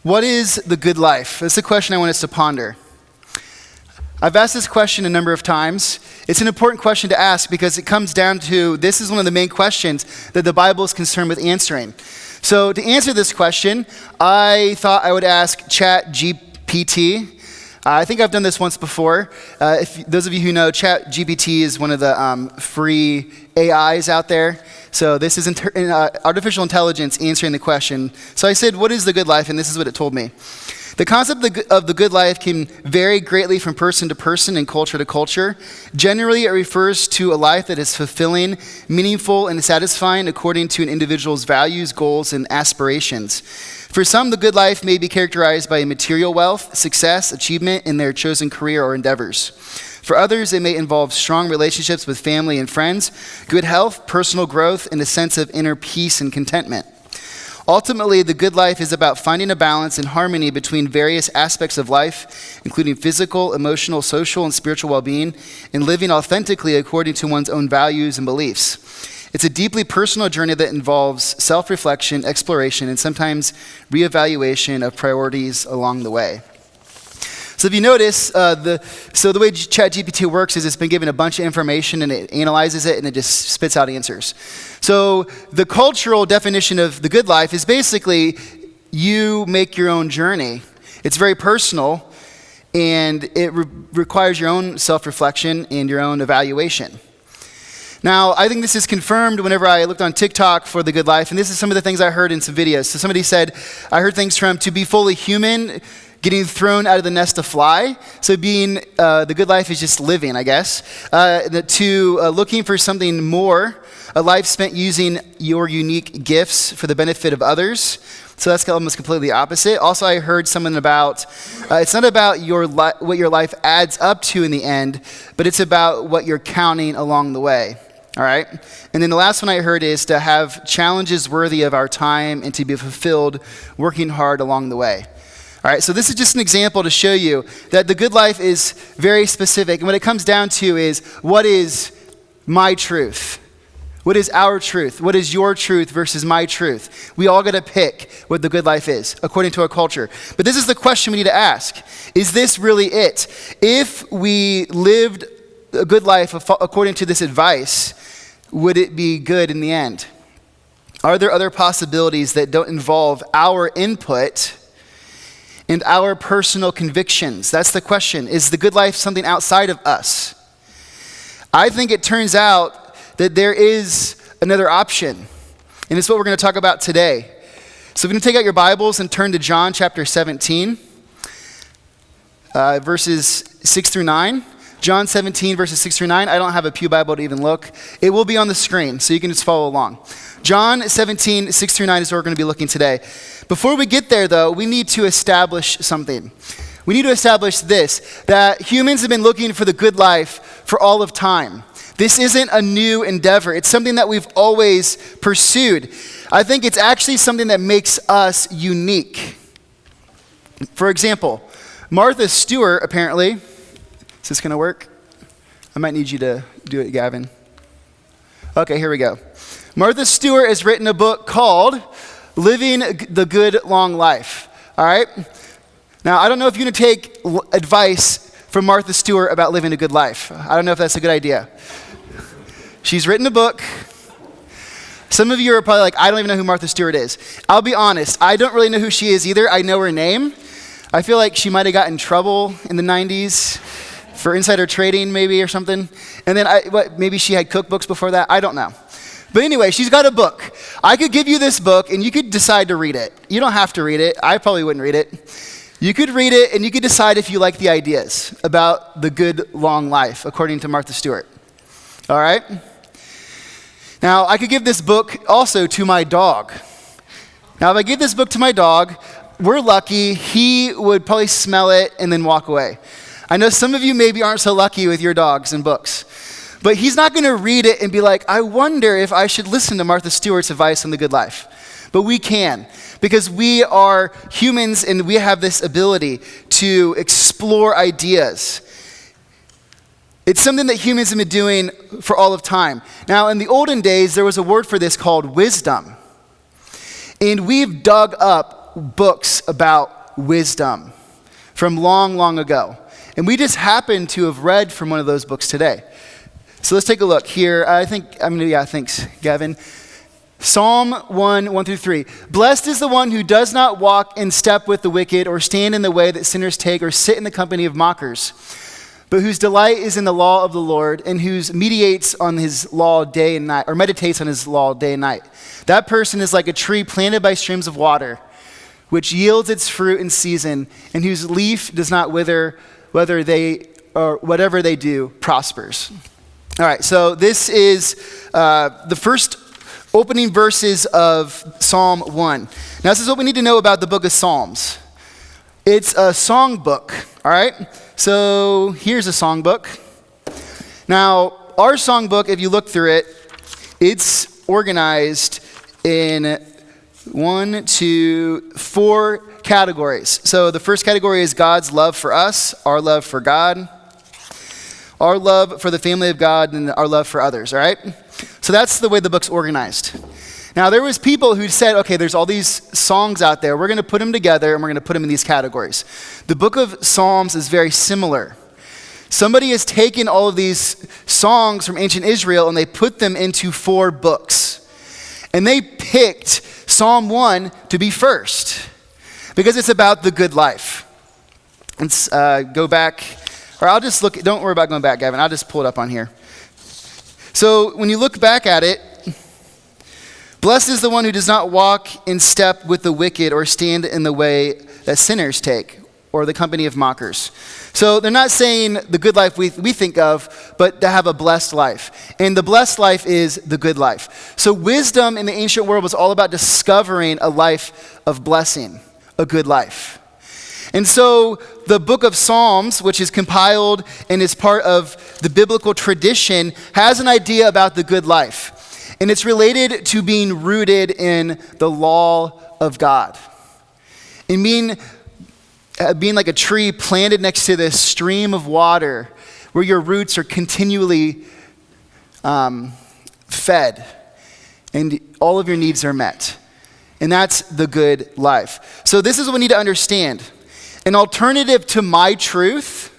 What is the good life? That's the question I want us to ponder. I've asked this question a number of times. It's an important question to ask because it comes down to, this is one of the main questions that the Bible is concerned with answering. So to answer this question, I thought I would ask ChatGPT. I think I've done this once before. If those of you who know, ChatGPT is one of the free AIs out there. So this is artificial intelligence answering the question. So I said, what is the good life? And this is what it told me. The concept of the good life can vary greatly from person to person and culture to culture. Generally, it refers to a life that is fulfilling, meaningful, and satisfying according to an individual's values, goals, and aspirations. For some, the good life may be characterized by material wealth, success, achievement in their chosen career or endeavors. For others, it may involve strong relationships with family and friends, good health, personal growth, and a sense of inner peace and contentment. Ultimately, the good life is about finding a balance and harmony between various aspects of life, including physical, emotional, social, and spiritual well-being, and living authentically according to one's own values and beliefs. It's a deeply personal journey that involves self-reflection, exploration, and sometimes reevaluation of priorities along the way. So if you notice, the way ChatGPT works is it's been given a bunch of information and it analyzes it and it just spits out answers. So the cultural definition of the good life is basically you make your own journey. It's very personal and it requires your own self-reflection and your own evaluation. Now, I think this is confirmed whenever I looked on TikTok for the good life, and this is some of the things I heard in some videos. So somebody said, I heard things from to be fully human, getting thrown out of the nest to fly. So being the good life is just living, I guess. To looking for something more, a life spent using your unique gifts for the benefit of others. So that's almost completely opposite. Also, I heard something about, it's not about what your life adds up to in the end, but it's about what you're counting along the way. All right? And then the last one I heard is to have challenges worthy of our time and to be fulfilled working hard along the way. All right, so this is just an example to show you that the good life is very specific. And what it comes down to is, what is my truth? What is our truth? What is your truth versus my truth? We all got to pick what the good life is, according to our culture. But this is the question we need to ask. Is this really it? If we lived a good life according to this advice, would it be good in the end? Are there other possibilities that don't involve our input and our personal convictions? That's the question. Is the good life something outside of us? I think it turns out that there is another option, and it's what we're going to talk about today. So we're going to take out your Bibles and turn to John chapter 17, verses 6 through 9. John 17, verses 6 through 9. I don't have a pew Bible to even look. It will be on the screen, so you can just follow along. John 17, 6 through 9 is where we're going to be looking today. Before we get there, though, we need to establish something. We need to establish this, that humans have been looking for the good life for all of time. This isn't a new endeavor. It's something that we've always pursued. I think it's actually something that makes us unique. For example, Martha Stewart, apparently, is this going to work? I might need you to do it, Gavin. Okay, here we go. Martha Stewart has written a book called Living the Good Long Life. All right? Now, I don't know if you're going to take advice from Martha Stewart about living a good life. I don't know if that's a good idea. She's written a book. Some of you are probably like, I don't even know who Martha Stewart is. I'll be honest, I don't really know who she is either. I know her name. I feel like she might have gotten in trouble in the 90s for insider trading maybe or something. And then maybe she had cookbooks before that. I don't know. But anyway, she's got a book. I could give you this book and you could decide to read it. You don't have to read it. I probably wouldn't read it. You could read it and you could decide if you like the ideas about the good long life, according to Martha Stewart. All right? Now, I could give this book also to my dog. Now, if I give this book to my dog, we're lucky. He would probably smell it and then walk away. I know some of you maybe aren't so lucky with your dogs and books. But he's not going to read it and be like, I wonder if I should listen to Martha Stewart's advice on the good life. But we can, because we are humans and we have this ability to explore ideas. It's something that humans have been doing for all of time. Now, in the olden days, there was a word for this called wisdom. And we've dug up books about wisdom from long, long ago. And we just happen to have read from one of those books today. So let's take a look here. Thanks, Gavin. Psalm 1:1-3. Blessed is the one who does not walk in step with the wicked, or stand in the way that sinners take, or sit in the company of mockers, but whose delight is in the law of the Lord, and whose meditates on his law day and night, or meditates on his law day and night. That person is like a tree planted by streams of water, which yields its fruit in season, and whose leaf does not wither, whatever they do prospers. All right, so this is the first opening verses of Psalm 1. Now, this is what we need to know about the book of Psalms. It's a song book, all right? So here's a song book. Now, our song book, if you look through it, it's organized in 4 categories. So the first category is God's love for us, our love for God, our love for the family of God, and our love for others, all right? So that's the way the book's organized. Now, there was people who said, okay, there's all these songs out there. We're going to put them together, and we're going to put them in these categories. The book of Psalms is very similar. Somebody has taken all of these songs from ancient Israel, and they put them into 4 books. And they picked Psalm 1 to be first, because it's about the good life. Let's go back, or I'll just look, don't worry about going back, Gavin. I'll just pull it up on here. So when you look back at it, blessed is the one who does not walk in step with the wicked, or stand in the way that sinners take, or the company of mockers. So they're not saying the good life we think of, but to have a blessed life. And the blessed life is the good life. So wisdom in the ancient world was all about discovering a life of blessing, a good life. And so the book of Psalms, which is compiled and is part of the biblical tradition, has an idea about the good life. And it's related to being rooted in the law of God. And being like a tree planted next to this stream of water where your roots are continually fed and all of your needs are met. And that's the good life. So this is what we need to understand. An alternative to my truth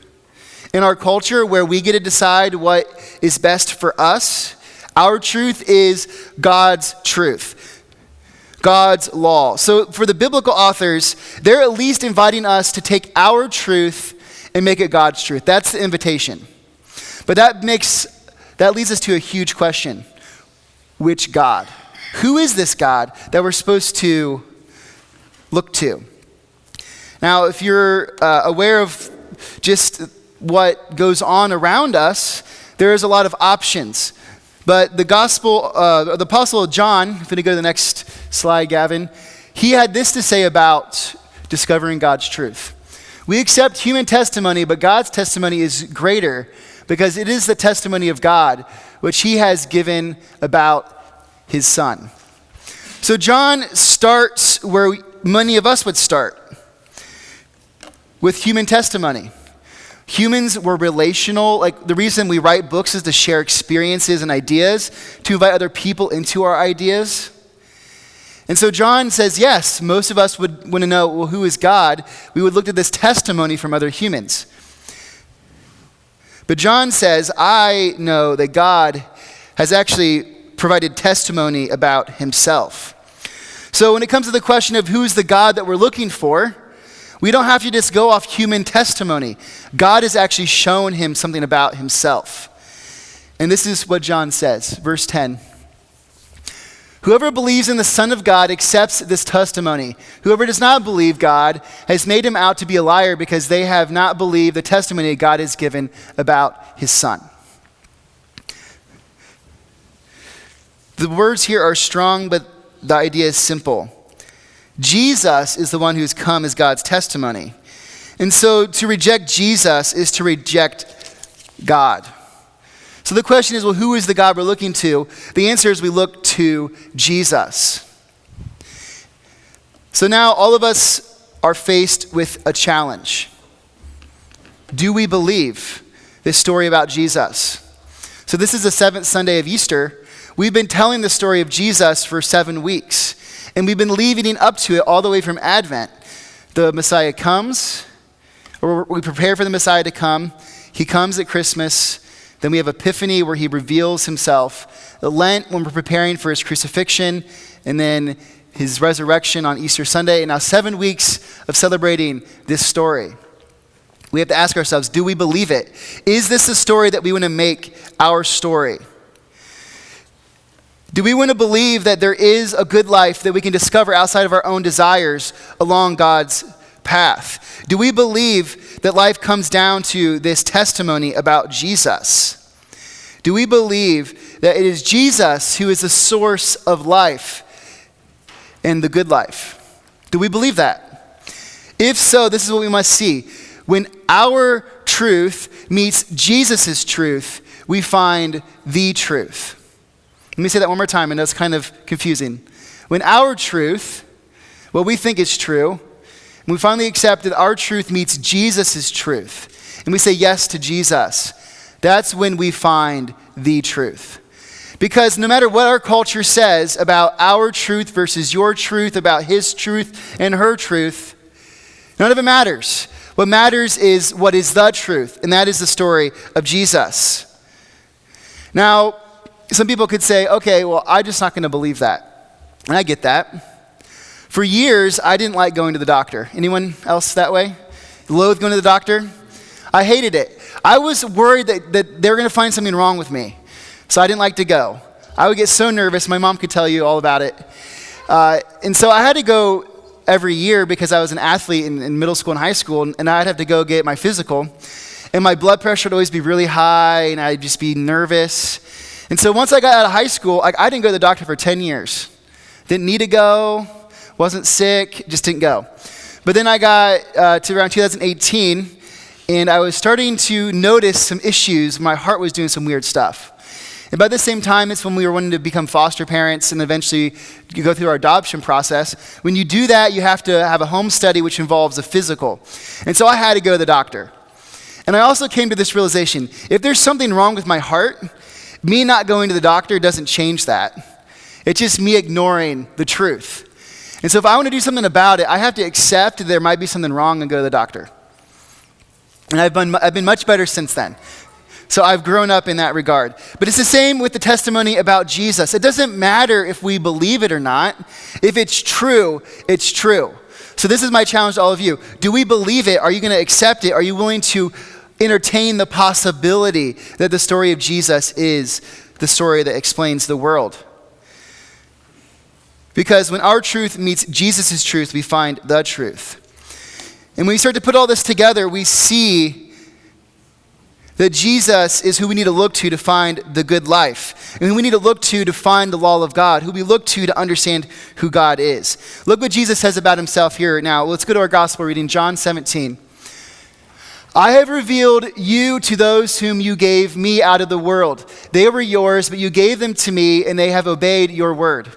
in our culture, where we get to decide what is best for us, our truth is God's truth, God's law. So for the biblical authors, they're at least inviting us to take our truth and make it God's truth. That's the invitation. But that leads us to a huge question. Which God? Who is this God that we're supposed to look to? Now, if you're aware of just what goes on around us, there is a lot of options. But the Apostle John, if we go to the next slide, Gavin, he had this to say about discovering God's truth. We accept human testimony, but God's testimony is greater, because it is the testimony of God, which he has given about his Son. So John starts where many of us would start, with human testimony. Humans were relational. Like, the reason we write books is to share experiences and ideas, to invite other people into our ideas. And so John says, yes, most of us would want to know, well, who is God? We would look at this testimony from other humans. But John says, I know that God has actually provided testimony about himself. So when it comes to the question of who's the God that we're looking for, we don't have to just go off human testimony. God has actually shown him something about himself. And this is what John says, verse 10. Whoever believes in the Son of God accepts this testimony. Whoever does not believe God has made him out to be a liar, because they have not believed the testimony God has given about his Son. The words here are strong, but the idea is simple. Jesus is the one who's come as God's testimony. And so to reject Jesus is to reject God. So the question is, well, who is the God we're looking to? The answer is we look to Jesus. So now all of us are faced with a challenge. Do we believe this story about Jesus? So this is the 7th Sunday of Easter. We've been telling the story of Jesus for 7 weeks. And we've been leading up to it all the way from Advent. The Messiah comes, or we prepare for the Messiah to come. He comes at Christmas. Then we have Epiphany where he reveals himself. Lent when we're preparing for his crucifixion. And then his resurrection on Easter Sunday. And now 7 weeks of celebrating this story. We have to ask ourselves, do we believe it? Is this the story that we want to make our story? Do we want to believe that there is a good life that we can discover outside of our own desires along God's path? Do we believe that life comes down to this testimony about Jesus? Do we believe that it is Jesus who is the source of life and the good life? Do we believe that? If so, this is what we must see. When our truth meets Jesus' truth, we find the truth. Let me say that one more time. I know it's kind of confusing. When our truth, what we think is true, and we finally accept that our truth meets Jesus' truth, and we say yes to Jesus, that's when we find the truth. Because no matter what our culture says about our truth versus your truth, about his truth and her truth, none of it matters. What matters is what is the truth, and that is the story of Jesus. Now, some people could say, okay, well, I'm just not going to believe that. And I get that. For years, I didn't like going to the doctor. Anyone else that way? Loathe going to the doctor? I hated it. I was worried that they were going to find something wrong with me. So I didn't like to go. I would get so nervous. My mom could tell you all about it. And so I had to go every year because I was an athlete in middle school and high school, and I'd have to go get my physical. And my blood pressure would always be really high, and I'd just be nervous. And so once I got out of high school, I didn't go to the doctor for 10 years. Didn't need to go, wasn't sick, just didn't go. But then I got to around 2018, and I was starting to notice some issues. My heart was doing some weird stuff. And by the same time, it's when we were wanting to become foster parents and eventually you go through our adoption process. When you do that, you have to have a home study, which involves a physical. And so I had to go to the doctor. And I also came to this realization, if there's something wrong with my heart, me not going to the doctor doesn't change that. It's just me ignoring the truth. And so if I want to do something about it, I have to accept that there might be something wrong and go to the doctor. And I've been much better since then. So I've grown up in that regard. But it's the same with the testimony about Jesus. It doesn't matter if we believe it or not. If it's true, it's true. So this is my challenge to all of you. Do we believe it? Are you going to accept it? Are you willing to entertain the possibility that the story of Jesus is the story that explains the world? Because when our truth meets Jesus' truth, we find the truth. And when we start to put all this together, we see that Jesus is who we need to look to find the good life. And who we need to look to find the law of God. Who we look to understand who God is. Look what Jesus says about himself here now. Let's go to our gospel reading, John 17. I have revealed you to those whom you gave me out of the world. They were yours, but you gave them to me, and they have obeyed your word.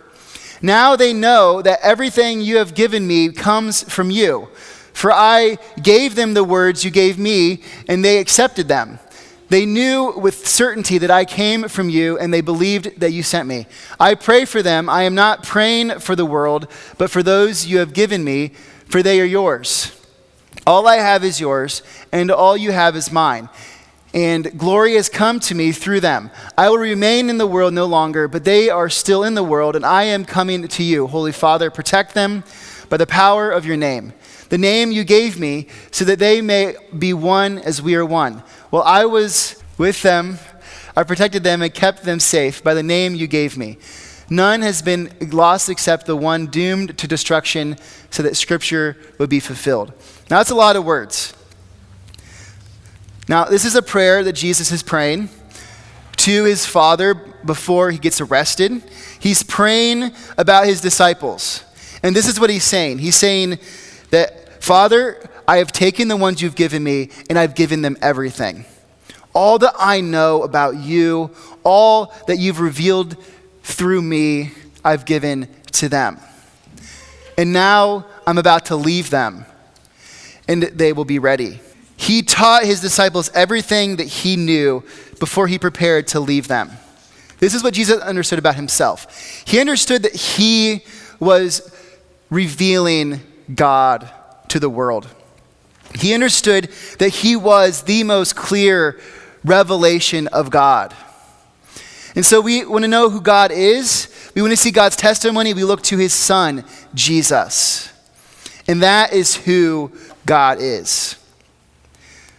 Now they know that everything you have given me comes from you. For I gave them the words you gave me, and they accepted them. They knew with certainty that I came from you, and they believed that you sent me. I pray for them. I am not praying for the world, but for those you have given me, for they are yours. All I have is yours, and all you have is mine. And glory has come to me through them. I will remain in the world no longer, but they are still in the world, and I am coming to you. Holy Father, protect them by the power of your name, the name you gave me, so that they may be one as we are one. While I was with them, I protected them and kept them safe by the name you gave me. None has been lost except the one doomed to destruction, so that Scripture would be fulfilled. Now, that's a lot of words. Now, this is a prayer that Jesus is praying to his Father before he gets arrested. He's praying about his disciples. And this is what he's saying. He's saying that, Father, I have taken the ones you've given me, and I've given them everything. All that I know about you, all that you've revealed through me, I've given to them. And now I'm about to leave them, and they will be ready. He taught his disciples everything that he knew before he prepared to leave them. This is what Jesus understood about himself. He understood that he was revealing God to the world. He understood that he was the most clear revelation of God. And so we want to know who God is. We want to see God's testimony. We look to his son, Jesus. And that is who God is.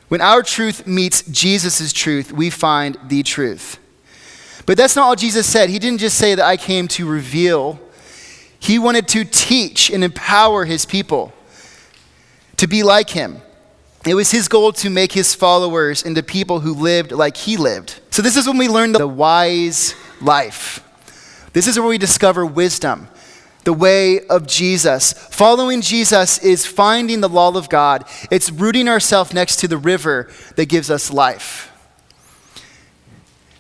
When our truth meets Jesus' truth, we find the truth. But that's not all Jesus said. He didn't just say that I came to reveal. He wanted to teach and empower his people to be like him. It was his goal to make his followers into people who lived like he lived. So this is when we learn the wise life. This is where we discover wisdom, the way of Jesus. Following Jesus is finding the law of God. It's rooting ourselves next to the river that gives us life.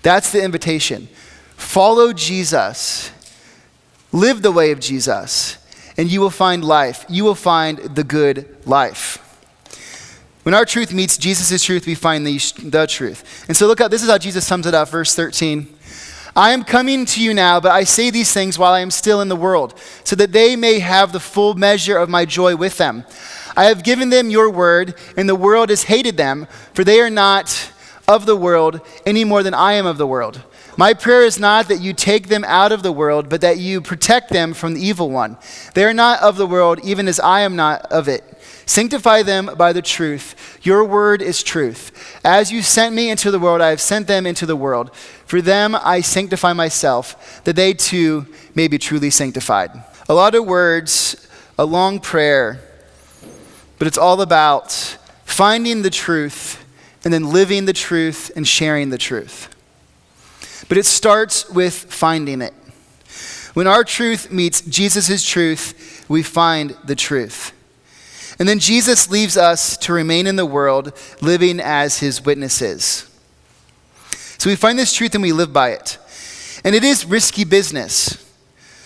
That's the invitation. Follow Jesus. Live the way of Jesus, and you will find life. You will find the good life. When our truth meets Jesus' truth, we find the truth. And so look out, this is how Jesus sums it up, verse 13. I am coming to you now, but I say these things while I am still in the world, so that they may have the full measure of my joy with them. I have given them your word, and the world has hated them, for they are not of the world any more than I am of the world. My prayer is not that you take them out of the world, but that you protect them from the evil one. They are not of the world, even as I am not of it. Sanctify them by the truth. Your word is truth. As you sent me into the world, I have sent them into the world. For them I sanctify myself, that they too may be truly sanctified. A lot of words, a long prayer, but it's all about finding the truth and then living the truth and sharing the truth. But it starts with finding it. When our truth meets Jesus' truth, we find the truth. And then Jesus leaves us to remain in the world, living as his witnesses. So we find this truth and we live by it. And it is risky business,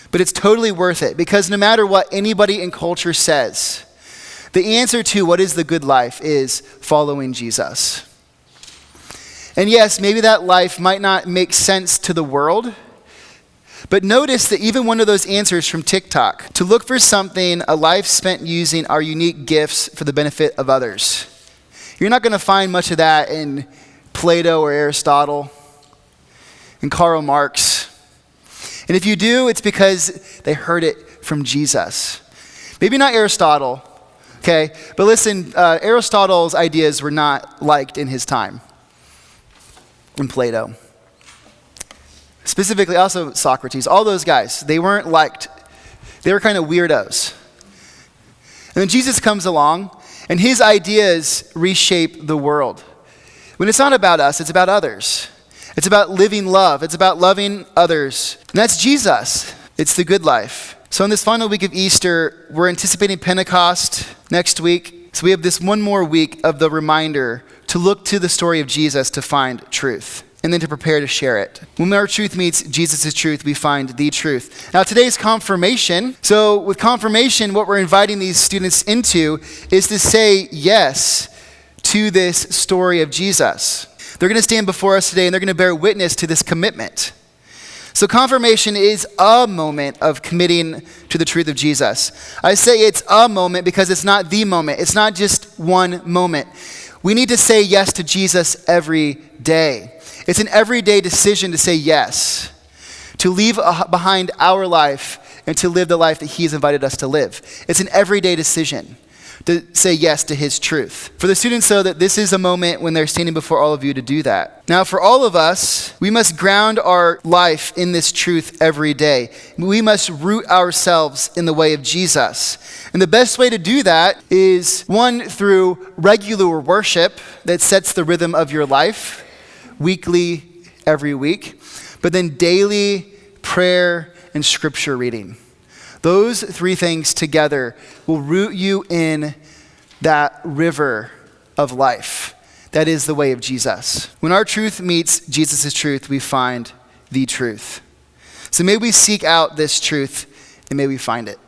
but it's totally worth it, because no matter what anybody in culture says, the answer to what is the good life is following Jesus. And yes, maybe that life might not make sense to the world, but notice that even one of those answers from TikTok, to look for something, a life spent using our unique gifts for the benefit of others. You're not going to find much of that in Plato or Aristotle and Karl Marx. And if you do, it's because they heard it from Jesus. Maybe not Aristotle, okay? But listen, Aristotle's ideas were not liked in his time. And Plato. Specifically, also Socrates, all those guys, they weren't liked. They were kind of weirdos. And then Jesus comes along, and his ideas reshape the world. When it's not about us, it's about others. It's about living love. It's about loving others. And that's Jesus. It's the good life. So in this final week of Easter, we're anticipating Pentecost next week. So we have this one more week of the reminder to look to the story of Jesus to find truth, and then to prepare to share it. When our truth meets Jesus' truth, we find the truth. Now today's confirmation. So with confirmation, what we're inviting these students into is to say yes to this story of Jesus. They're going to stand before us today and they're going to bear witness to this commitment. So confirmation is a moment of committing to the truth of Jesus. I say it's a moment because it's not the moment. It's not just one moment. We need to say yes to Jesus every day. It's an everyday decision to say yes, to leave behind our life and to live the life that he has invited us to live. It's an everyday decision to say yes to his truth. For the students, though, that this is a moment when they're standing before all of you to do that. Now, for all of us, we must ground our life in this truth every day. We must root ourselves in the way of Jesus. And the best way to do that is, one, through regular worship that sets the rhythm of your life, weekly, every week, but then daily prayer and scripture reading. Those three things together will root you in that river of life. That is the way of Jesus. When our truth meets Jesus' truth, we find the truth. So may we seek out this truth and may we find it.